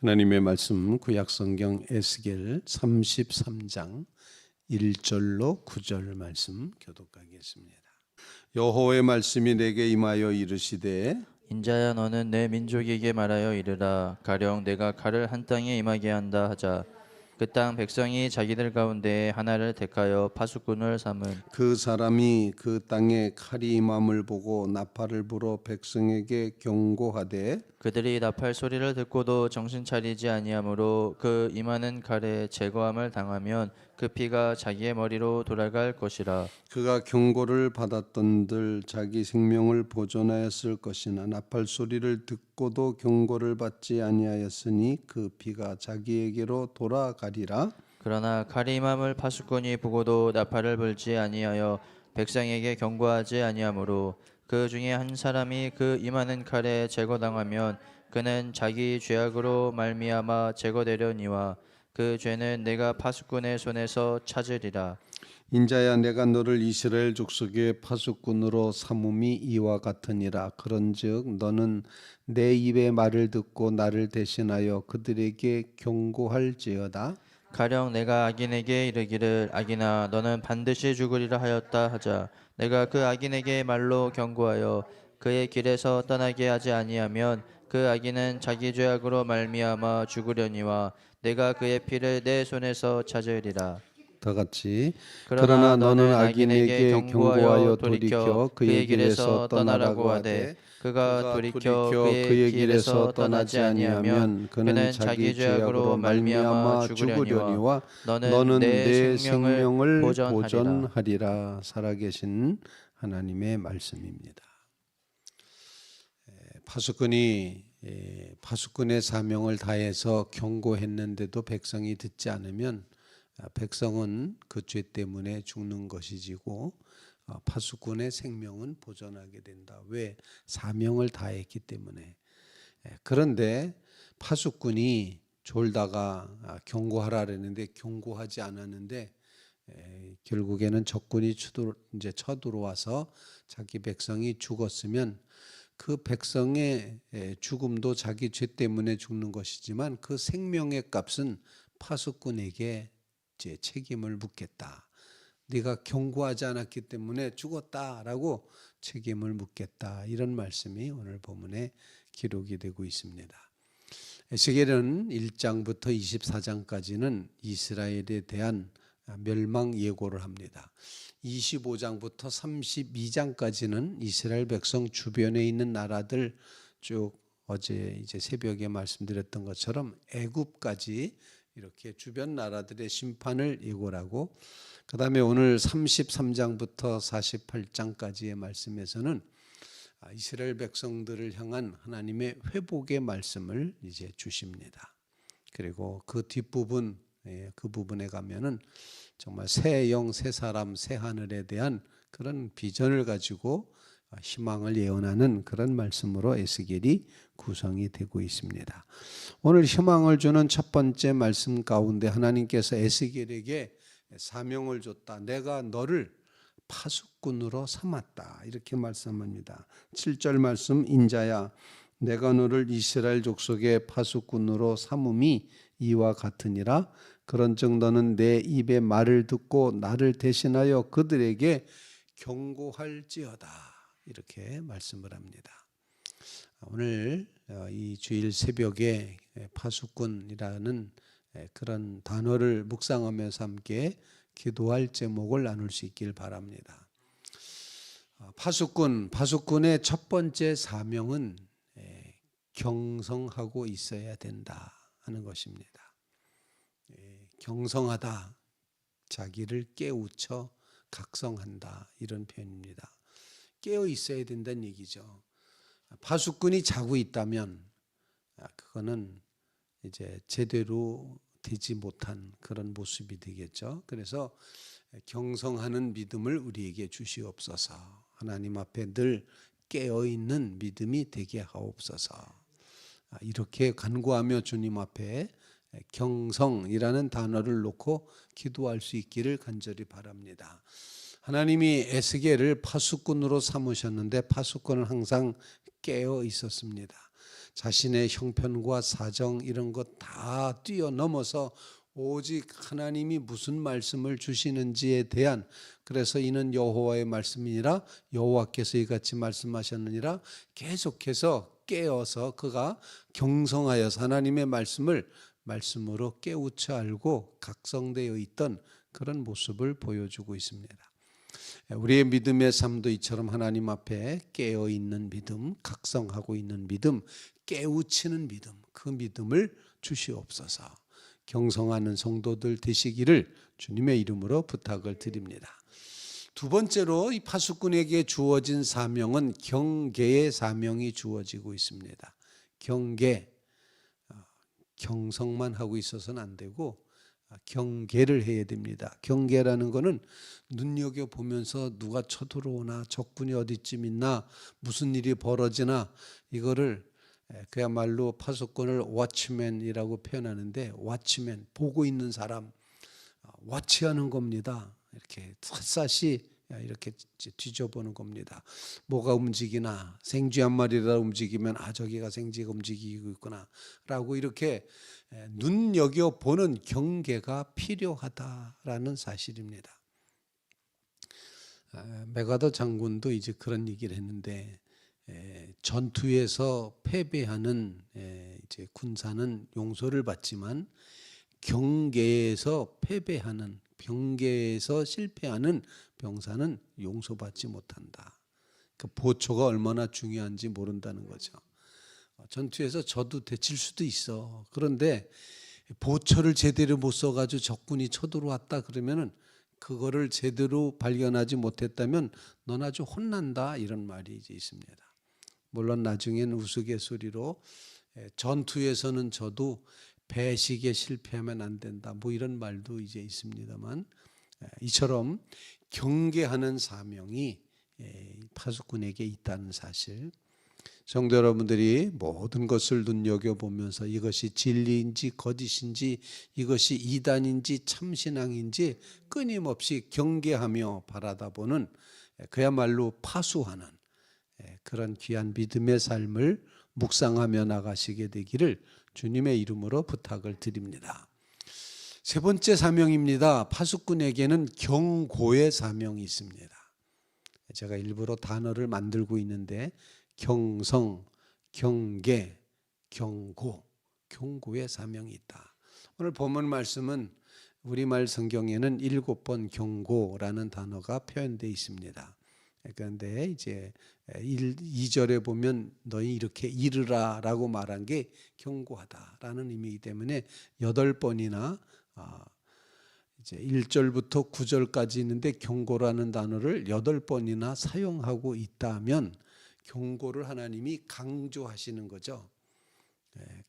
하나님의 말씀 구약성경 에스겔 33장 1절로 9절 말씀 교독하겠습니다. 여호와의 말씀이 내게 임하여 이르시되 인자야 너는 내 민족에게 말하여 이르라. 가령 내가 칼을 한 땅에 임하게 한다 하자. 그 땅 백성이 자기들 가운데 하나를 택하여 파수꾼을 삼은 그 사람이 그 땅에 칼이 임함을 보고 나팔을 불어 백성에게 경고하되 그들이 나팔 소리를 듣고도 정신 차리지 아니하므로 그 임하는 칼에 제거함을 당하면 그 피가 자기의 머리로 돌아갈 것이라. 그가 경고를 받았던들 자기 생명을 보존하였을 것이나 나팔 소리를 듣고도 경고를 받지 아니하였으니 그 피가 자기에게로 돌아가리라. 그러나 칼이 임함을 파수꾼이 보고도 나팔을 불지 아니하여 백성에게 경고하지 아니하므로 그 중에 한 사람이 그 임하는 칼에 제거당하면 그는 자기 죄악으로 말미암아 제거되려니와 그 죄는 내가 파수꾼의 손에서 찾으리라. 인자야 내가 너를 이스라엘 족속의 파수꾼으로 삼음이 이와 같으니라. 그런즉 너는 내 입의 말을 듣고 나를 대신하여 그들에게 경고할지어다. 가령 내가 악인에게 이르기를 악인아 너는 반드시 죽으리라 하였다 하자. 내가 그 악인에게 말로 경고하여 그의 길에서 떠나게 하지 아니하면 그 악인은 자기 죄악으로 말미암아 죽으려니와 내가 그의 피를 내 손에서 찾으리라. 다 같이 그러나 너는 악인에게 경고하여 돌이켜 그의 길에서 떠나라고 하되 그가 돌이켜 그의 길에서 떠나지 아니하면 그는 자기 죄악으로 말미암아 죽으려니와 너는 내 생명을 보존하리라. 보존하리라. 살아계신 하나님의 말씀입니다. 파수꾼의 사명을 다해서 경고했는데도 백성이 듣지 않으면 백성은 그 죄 때문에 죽는 것이지고 파수꾼의 생명은 보존하게 된다. 왜? 사명을 다했기 때문에. 그런데 파수꾼이 졸다가 경고하라 그랬는데 경고하지 않았는데 결국에는 적군이 이제 쳐들어와서 자기 백성이 죽었으면 그 백성의 죽음도 자기 죄 때문에 죽는 것이지만 그 생명의 값은 파수꾼에게 이제 책임을 묻겠다. 네가 경고하지 않았기 때문에 죽었다라고 책임을 묻겠다. 이런 말씀이 오늘 본문에 기록이 되고 있습니다. 에스겔은 1장부터 24장까지는 이스라엘에 대한 멸망 예고를 합니다. 25장부터 32장까지는 이스라엘 백성 주변에 있는 나라들 쭉 어제 이제 새벽에 말씀드렸던 것처럼 애굽까지 이렇게 주변 나라들의 심판을 예고하고 그다음에 오늘 33장부터 48장까지의 말씀에서는 이스라엘 백성들을 향한 하나님의 회복의 말씀을 이제 주십니다. 그리고 그 뒷부분 그 부분에 가면은 정말 새 영, 새 사람, 새 하늘에 대한 그런 비전을 가지고 희망을 예언하는 그런 말씀으로 에스겔이 구성이 되고 있습니다. 오늘 희망을 주는 첫 번째 말씀 가운데 하나님께서 에스겔에게 사명을 줬다. 내가 너를 파수꾼으로 삼았다. 이렇게 말씀합니다. 7절 말씀 인자야 내가 너를 이스라엘 족속의 파수꾼으로 삼음이 이와 같으니라. 그런즉 너는 내 입의 말을 듣고 나를 대신하여 그들에게 경고할지어다. 이렇게 말씀을 합니다. 오늘 이 주일 새벽에 파수꾼이라는 그런 단어를 묵상하면서 함께 기도할 제목을 나눌 수 있길 바랍니다. 파수꾼의 첫 번째 사명은 경성하고 있어야 된다 하는 것입니다. 경성하다, 자기를 깨우쳐 각성한다 이런 표현입니다. 깨어 있어야 된다는 얘기죠. 파수꾼이 자고 있다면 그거는 이제 제대로 되지 못한 그런 모습이 되겠죠. 그래서 경성하는 믿음을 우리에게 주시옵소서. 하나님 앞에 늘 깨어 있는 믿음이 되게 하옵소서. 이렇게 간구하며 주님 앞에 경성이라는 단어를 놓고 기도할 수 있기를 간절히 바랍니다. 하나님이 에스겔을 파수꾼으로 삼으셨는데 파수꾼은 항상 깨어 있었습니다. 자신의 형편과 사정 이런 것 다 뛰어넘어서 오직 하나님이 무슨 말씀을 주시는지에 대한, 그래서 이는 여호와의 말씀이니라 여호와께서 이같이 말씀하셨느니라 계속해서 깨어서 그가 경성하여서 하나님의 말씀을 말씀으로 깨우쳐 알고 각성되어 있던 그런 모습을 보여주고 있습니다. 우리의 믿음의 삶도 이처럼 하나님 앞에 깨어 있는 믿음, 각성하고 있는 믿음, 깨우치는 믿음, 그 믿음을 주시옵소서. 경성하는 성도들 되시기를 주님의 이름으로 부탁을 드립니다. 두 번째로 이 파수꾼에게 주어진 사명은 경계의 사명이 주어지고 있습니다. 경계, 경성만 하고 있어서는 안 되고 경계를 해야 됩니다. 경계라는 것은 눈여겨보면서 누가 쳐들어오나, 적군이 어디쯤 있나, 무슨 일이 벌어지나, 이거를 그야말로 파수꾼을 워치맨이라고 표현하는데, 워치맨, 보고 있는 사람, 워치하는 겁니다. 이렇게 샅샅이 이렇게 뒤져보는 겁니다. 뭐가 움직이나, 생쥐 한 마리라도 움직이면 저기가 생쥐가 움직이고 있구나 라고 이렇게 눈여겨보는 경계가 필요하다라는 사실입니다. 메가더 장군도 이제 그런 얘기를 했는데, 전투에서 패배하는 이제 군사는 용서를 받지만 경계에서 패배하는, 경계에서 실패하는 병사는 용서받지 못한다. 그 보초가 얼마나 중요한지 모른다는 거죠. 전투에서 져도 데칠 수도 있어. 그런데 보초를 제대로 못 써가지고 적군이 쳐들어왔다 그러면은 그거를 제대로 발견하지 못했다면 넌 아주 혼난다, 이런 말이 이제 있습니다. 물론 나중에는 우스갯소리로 전투에서는 저도 배식에 실패하면 안 된다, 뭐 이런 말도 이제 있습니다만, 이처럼 경계하는 사명이 파수꾼에게 있다는 사실, 성도 여러분들이 모든 것을 눈여겨보면서 이것이 진리인지 거짓인지, 이것이 이단인지 참신앙인지 끊임없이 경계하며 바라다보는, 그야말로 파수하는 그런 귀한 믿음의 삶을 묵상하며 나가시게 되기를 주님의 이름으로 부탁을 드립니다. 세 번째 사명입니다. 파수꾼에게는 경고의 사명이 있습니다. 제가 일부러 단어를 만들고 있는데, 경성, 경계, 경고, 경고의 사명이 있다. 오늘 본문 말씀은 우리말 성경에는 7번 경고라는 단어가 표현되어 있습니다. 그런데 이제 2절에 보면 너희 이렇게 이르라 라고 말한 게 경고하다라는 의미이기 때문에 8번이나 이제 1절부터 9절까지 있는데 경고라는 단어를 8번이나 사용하고 있다면 경고를 하나님이 강조하시는 거죠.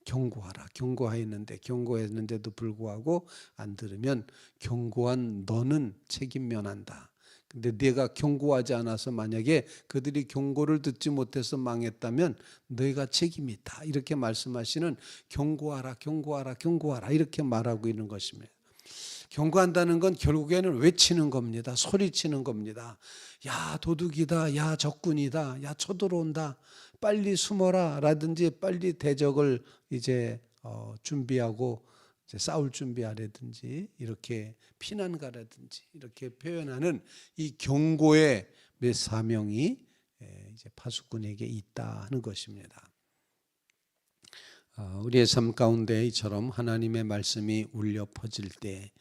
경고하라, 경고했는데도 불구하고 안 들으면 경고한 너는 책임 면한다. 근데 내가 경고하지 않아서 만약에 그들이 경고를 듣지 못해서 망했다면 너희가 책임이 있다, 이렇게 말씀하시는 경고하라, 경고하라, 경고하라 이렇게 말하고 있는 것입니다. 경고한다는 건 결국에는 외치는 겁니다. 소리치는 겁니다. 야, 도둑이다, 야, 적군이다, 야, 쳐들어온다, 빨리 숨어라 라든지, 빨리 대적을 이제 준비하고 이제 싸울 준비하라든지, 이렇게 피난 가라든지 이렇게 표현하는 이 경고의 사명이 이제 파수꾼에게 있다는 것입니다. 우리의 삶 가운데 이처럼 하나님의 말씀이 울려 퍼질 때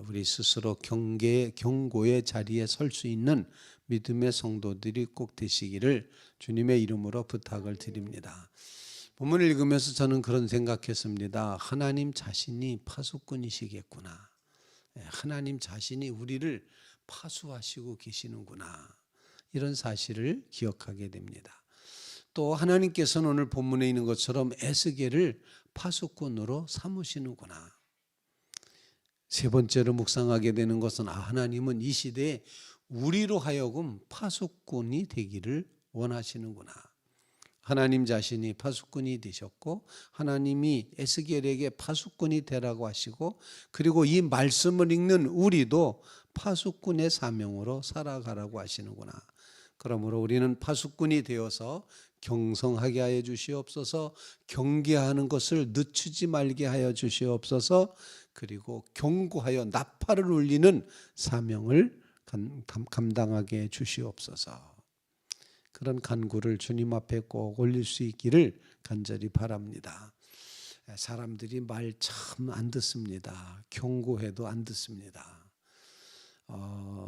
우리 스스로 경고의 자리에 설 수 있는 믿음의 성도들이 꼭 되시기를 주님의 이름으로 부탁을 드립니다. 본문을 읽으면서 저는 그런 생각했습니다. 하나님 자신이 파수꾼이시겠구나. 하나님 자신이 우리를 파수하시고 계시는구나. 이런 사실을 기억하게 됩니다. 또 하나님께서는 오늘 본문에 있는 것처럼 에스겔을 파수꾼으로 삼으시는구나. 세 번째로 묵상하게 되는 것은 하나님은 이 시대에 우리로 하여금 파수꾼이 되기를 원하시는구나. 하나님 자신이 파수꾼이 되셨고, 하나님이 에스겔에게 파수꾼이 되라고 하시고, 그리고 이 말씀을 읽는 우리도 파수꾼의 사명으로 살아가라고 하시는구나. 그러므로 우리는 파수꾼이 되어서 경성하게 하여 주시옵소서. 경계하는 것을 늦추지 말게 하여 주시옵소서. 그리고 경고하여 나팔을 울리는 사명을 감당하게 해 주시옵소서. 그런 간구를 주님 앞에 꼭 올릴 수 있기를 간절히 바랍니다. 사람들이 말 참 안 듣습니다. 경고해도 안 듣습니다.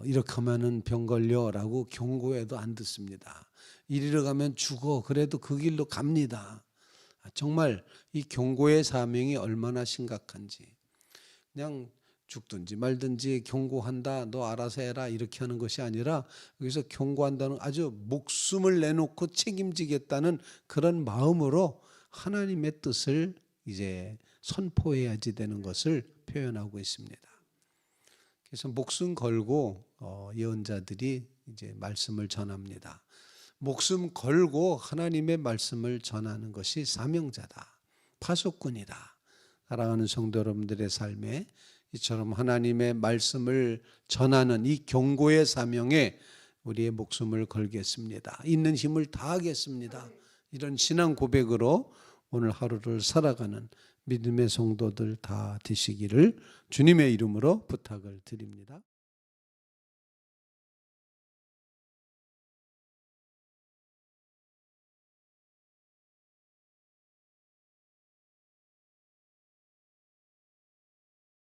이렇게 하면은 병 걸려라고 경고해도 안 듣습니다. 이리로 가면 죽어 그래도 그 길로 갑니다. 정말 이 경고의 사명이 얼마나 심각한지. 그냥 죽든지 말든지 경고한다, 너 알아서 해라 이렇게 하는 것이 아니라 여기서 경고한다는 아주 목숨을 내놓고 책임지겠다는 그런 마음으로 하나님의 뜻을 이제 선포해야지 되는 것을 표현하고 있습니다. 그래서 목숨 걸고 예언자들이 이제 말씀을 전합니다. 목숨 걸고 하나님의 말씀을 전하는 것이 사명자다, 파수꾼이다. 사랑하는 성도 여러분들의 삶에 이처럼 하나님의 말씀을 전하는 이 경고의 사명에 우리의 목숨을 걸겠습니다. 있는 힘을 다하겠습니다. 이런 신앙 고백으로 오늘 하루를 살아가는 믿음의 성도들 다 되시기를 주님의 이름으로 부탁을 드립니다.